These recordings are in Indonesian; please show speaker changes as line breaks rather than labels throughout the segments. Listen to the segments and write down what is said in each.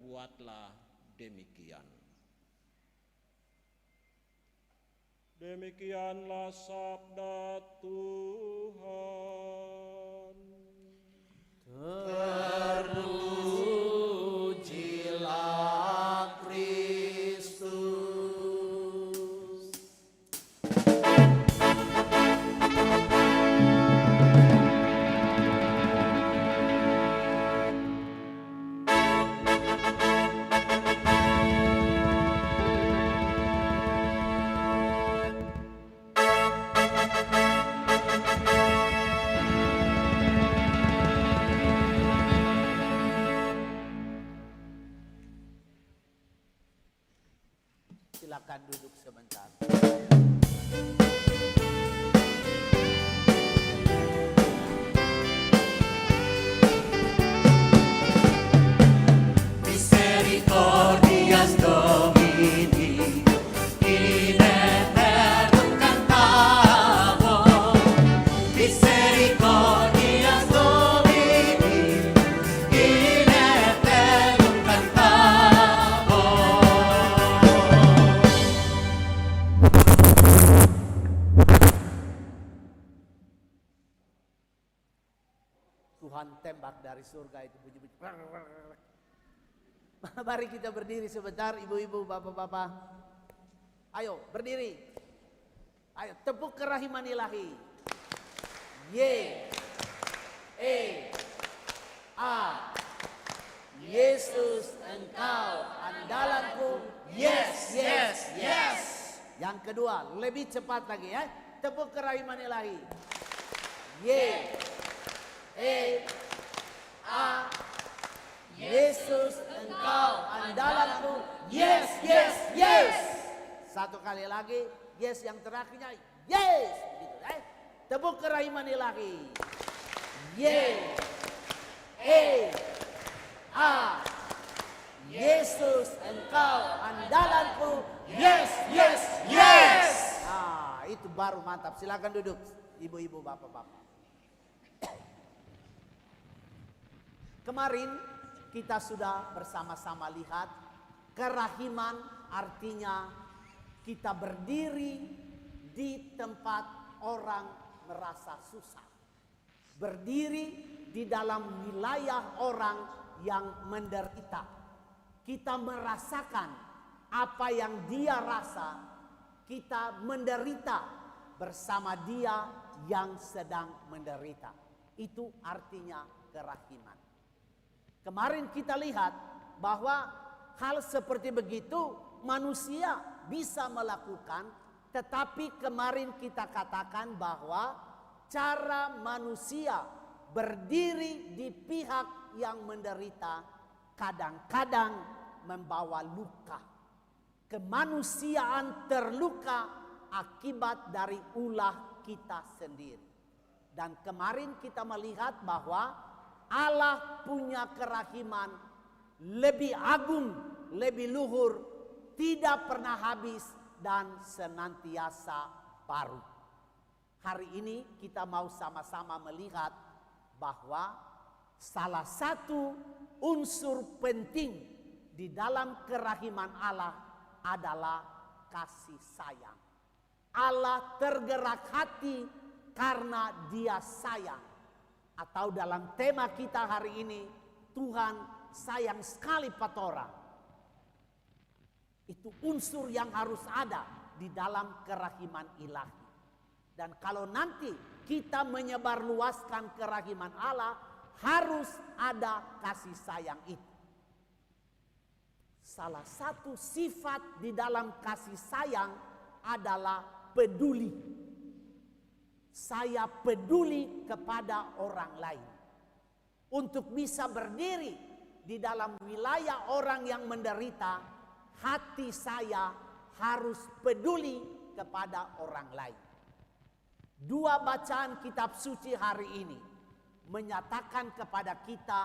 berbuatlah demikian. Demikianlah sabda Tuhan.
Terpujilah Kristus. Silakan duduk sebentar. Misericordias Domini, in eternum cantabo. Misericordias Domini, in eternum cantabo. Tuhan tembak dari surga itu bunyi-bunyi. Mari kita berdiri sebentar, ibu-ibu, bapak-bapak. Ayo berdiri. Ayo tepuk kerahiman ilahi. Yesus engkau andalanku. Yes, yes, yes. Yang kedua, lebih cepat lagi ya. Tepuk kerahiman ilahi. Yesus engkau andalanku. Yes, yes, yes. Satu kali lagi. Yes, yang terakhirnya yes. Begitu, tepuk kerahiman ilahi. Yesus engkau andalanku. Yes, yes, yes. Itu baru mantap. Silakan duduk, ibu-ibu, bapak-bapak. Kemarin kita sudah bersama-sama lihat kerahiman artinya kita berdiri di tempat orang merasa susah. Berdiri di dalam wilayah orang yang menderita. Kita merasakan apa yang dia rasa, kita menderita bersama dia yang sedang menderita. Itu artinya kerahiman. Kemarin kita lihat bahwa hal seperti begitu manusia bisa melakukan, tetapi kemarin kita katakan bahwa cara manusia berdiri di pihak yang menderita kadang-kadang membawa luka. Kemanusiaan terluka akibat dari ulah kita sendiri. Dan kemarin kita melihat bahwa Allah punya kerahiman lebih agung, lebih luhur, tidak pernah habis dan senantiasa baru. Hari ini kita mau sama-sama melihat bahwa salah satu unsur penting di dalam kerahiman Allah adalah kasih sayang. Allah tergerak hati karena Dia sayang. Atau dalam tema kita hari ini, Tuhan sayang sekali patora. Itu unsur yang harus ada di dalam kerahiman ilahi. Dan kalau nanti kita menyebarluaskan kerahiman Allah, harus ada kasih sayang itu. Salah satu sifat di dalam kasih sayang adalah peduli. Saya peduli kepada orang lain. Untuk bisa berdiri di dalam wilayah orang yang menderita, hati saya harus peduli kepada orang lain. Dua bacaan kitab suci hari ini menyatakan kepada kita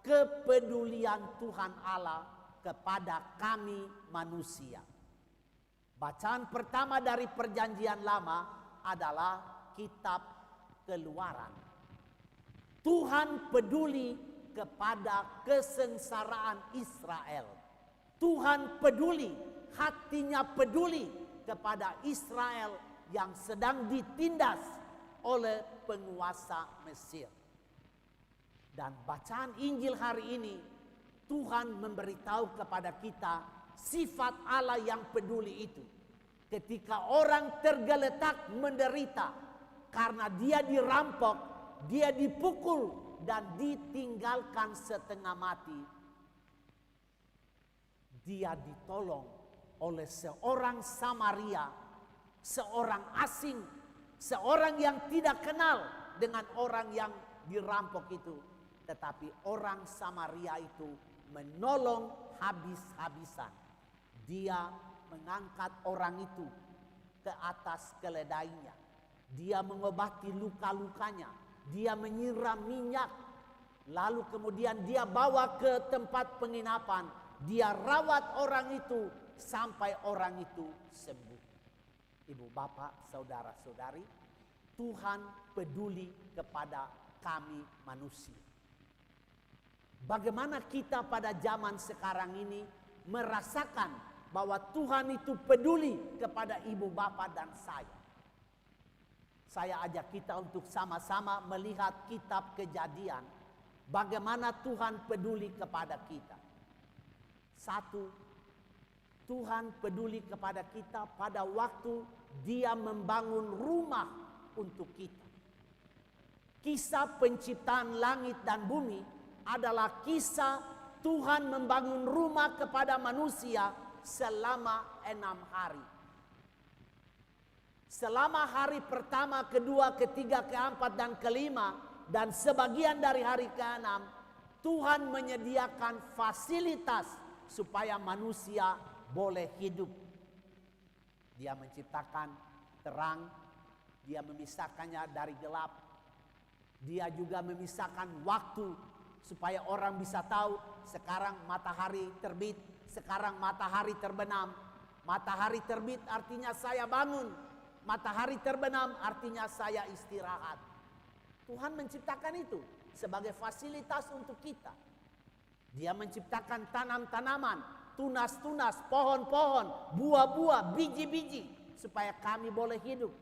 kepedulian Tuhan Allah kepada kami manusia. Bacaan pertama dari Perjanjian Lama adalah kitab Keluaran. Tuhan peduli kepada kesengsaraan Israel. Tuhan peduli, hatinya peduli kepada Israel yang sedang ditindas oleh penguasa Mesir. Dan bacaan Injil hari ini, Tuhan memberitahu kepada kita sifat Allah yang peduli itu. Ketika orang tergeletak menderita karena dia dirampok, dia dipukul dan ditinggalkan setengah mati, dia ditolong oleh seorang Samaria, seorang asing, seorang yang tidak kenal dengan orang yang dirampok itu. Tetapi orang Samaria itu menolong habis-habisan. Dia mengangkat orang itu ke atas keledainya. Dia mengobati luka-lukanya. Dia menyiram minyak. Lalu kemudian dia bawa ke tempat penginapan. Dia rawat orang itu sampai orang itu sembuh. Ibu, bapak, saudara-saudari, Tuhan peduli kepada kami manusia. Bagaimana kita pada zaman sekarang ini merasakan bahwa Tuhan itu peduli kepada ibu bapak dan saya. Saya ajak kita untuk sama-sama melihat kitab Kejadian. Bagaimana Tuhan peduli kepada kita. Satu, Tuhan peduli kepada kita pada waktu Dia membangun rumah untuk kita. Kisah penciptaan langit dan bumi adalah kisah Tuhan membangun rumah kepada manusia selama 6 hari. Selama hari pertama, kedua, ketiga, keempat, dan kelima, dan sebagian dari hari ke-6, Tuhan menyediakan fasilitas supaya manusia boleh hidup. Dia menciptakan terang, Dia memisahkannya dari gelap. Dia juga memisahkan waktu supaya orang bisa tahu sekarang matahari terbit, sekarang matahari terbenam. Matahari terbit artinya saya bangun. Matahari terbenam artinya saya istirahat. Tuhan menciptakan itu sebagai fasilitas untuk kita. Dia menciptakan tanam-tanaman, tunas-tunas, pohon-pohon, buah-buah, biji-biji supaya kami boleh hidup.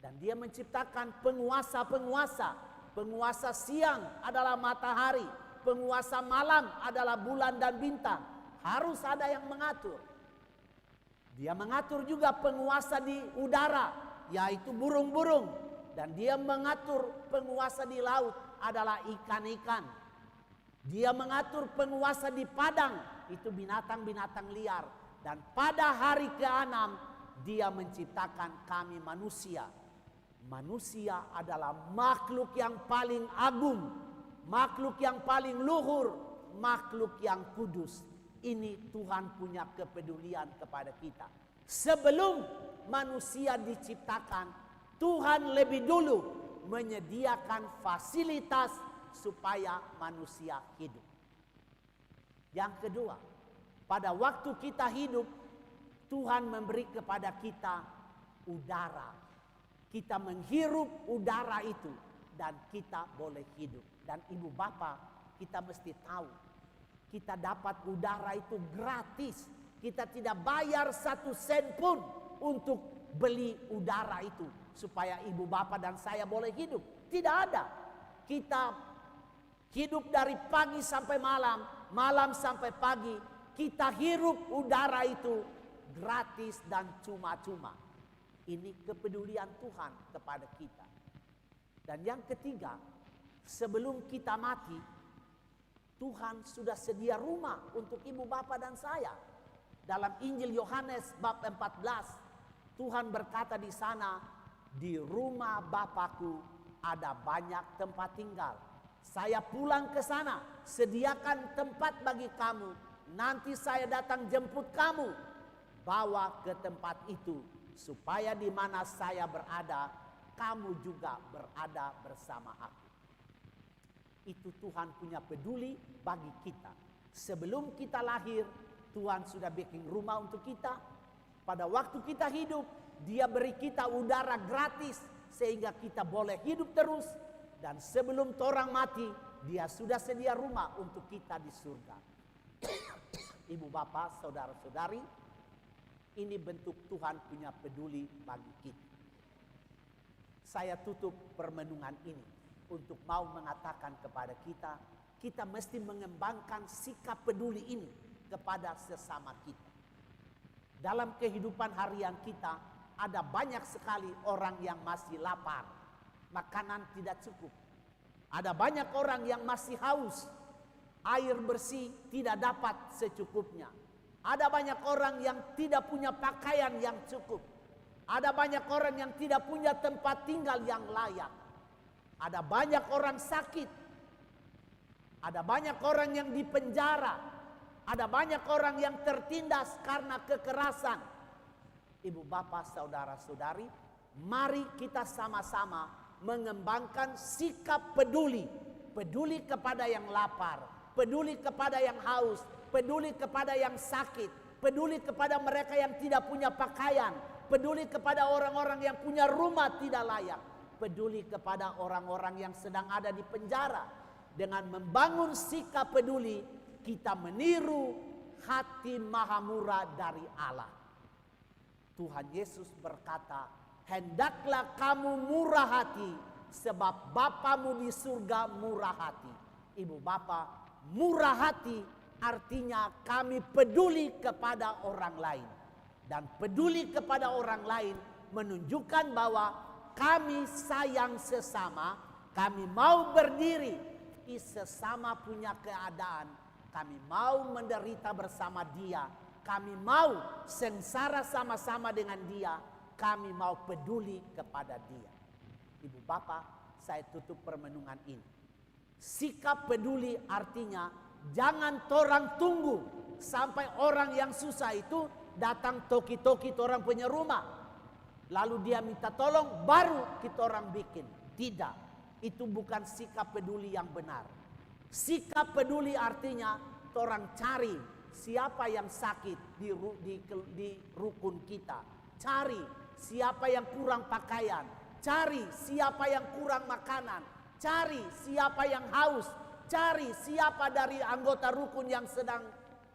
Dan Dia menciptakan penguasa-penguasa. Penguasa siang adalah matahari, penguasa malam adalah bulan dan bintang. Harus ada yang mengatur. Dia mengatur juga penguasa di udara, yaitu burung-burung. Dan Dia mengatur penguasa di laut adalah ikan-ikan. Dia mengatur penguasa di padang, itu binatang-binatang liar. Dan pada hari ke-6 Dia menciptakan kami manusia. Manusia adalah makhluk yang paling agung, makhluk yang paling luhur, makhluk yang kudus. Ini Tuhan punya kepedulian kepada kita. Sebelum manusia diciptakan, Tuhan lebih dulu menyediakan fasilitas supaya manusia hidup. Yang kedua, pada waktu kita hidup, Tuhan memberi kepada kita udara. Kita menghirup udara itu dan kita boleh hidup. Dan ibu bapak, kita mesti tahu, kita dapat udara itu gratis. Kita tidak bayar 1 sen pun untuk beli udara itu supaya ibu bapak dan saya boleh hidup. Tidak ada. Kita hidup dari pagi sampai malam, malam sampai pagi. Kita hirup udara itu gratis dan cuma-cuma. Ini kepedulian Tuhan kepada kita. Dan yang ketiga, sebelum kita mati, Tuhan sudah sedia rumah untuk ibu bapak dan saya. Dalam Injil Yohanes bab 14, Tuhan berkata di sana, di rumah Bapakku ada banyak tempat tinggal. Saya pulang ke sana, sediakan tempat bagi kamu. Nanti saya datang jemput kamu, bawa ke tempat itu. Supaya di mana saya berada, kamu juga berada bersama aku. Itu Tuhan punya peduli bagi kita. Sebelum kita lahir, Tuhan sudah bikin rumah untuk kita. Pada waktu kita hidup, Dia beri kita udara gratis sehingga kita boleh hidup terus. Dan sebelum torang mati, dia sudah sedia rumah untuk kita di surga. Ibu bapak, saudara-saudari, ini bentuk Tuhan punya peduli bagi kita. Saya tutup permenungan ini untuk mau mengatakan kepada kita, kita mesti mengembangkan sikap peduli ini kepada sesama kita. Dalam kehidupan harian kita, ada banyak sekali orang yang masih lapar, makanan tidak cukup. Ada banyak orang yang masih haus, air bersih tidak dapat secukupnya. Ada banyak orang yang tidak punya pakaian yang cukup. Ada banyak orang yang tidak punya tempat tinggal yang layak. Ada banyak orang sakit. Ada banyak orang yang dipenjara. Ada banyak orang yang tertindas karena kekerasan. Ibu bapak, saudara-saudari, mari kita sama-sama mengembangkan sikap peduli. Peduli kepada yang lapar, peduli kepada yang haus, peduli kepada yang sakit, peduli kepada mereka yang tidak punya pakaian, peduli kepada orang-orang yang punya rumah tidak layak, peduli kepada orang-orang yang sedang ada di penjara. Dengan membangun sikap peduli, kita meniru hati maha murah dari Allah. Tuhan Yesus berkata, hendaklah kamu murah hati, sebab Bapamu di surga murah hati. Ibu bapak, murah hati artinya kami peduli kepada orang lain. Dan peduli kepada orang lain menunjukkan bahwa kami sayang sesama, kami mau berdiri di sesama punya keadaan. Kami mau menderita bersama dia. Kami mau sengsara sama-sama dengan dia. Kami mau peduli kepada dia. Ibu bapak, saya tutup permenungan ini. Sikap peduli artinya jangan torang tunggu sampai orang yang susah itu datang toki-toki orang punya rumah. Lalu dia minta tolong baru kita orang bikin. Tidak, itu bukan sikap peduli yang benar. Sikap peduli artinya orang cari siapa yang sakit di rukun kita. Cari siapa yang kurang pakaian. Cari siapa yang kurang makanan. Cari siapa yang haus. Cari siapa dari anggota rukun yang sedang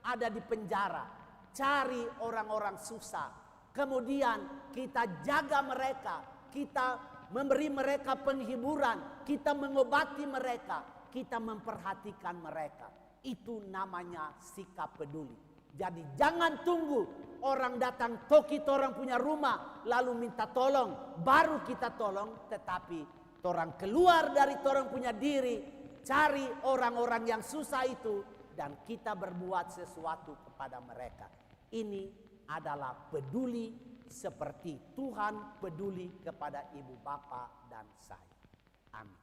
ada di penjara. Cari orang-orang susah. Kemudian kita jaga mereka. Kita memberi mereka penghiburan. Kita mengobati mereka. Kita memperhatikan mereka. Itu namanya sikap peduli. Jadi jangan tunggu orang datang toki orang punya rumah lalu minta tolong baru kita tolong, tetapi orang keluar dari orang punya diri, cari orang-orang yang susah itu dan kita berbuat sesuatu kepada mereka. Ini adalah peduli seperti Tuhan peduli kepada ibu bapa dan saya. Amin.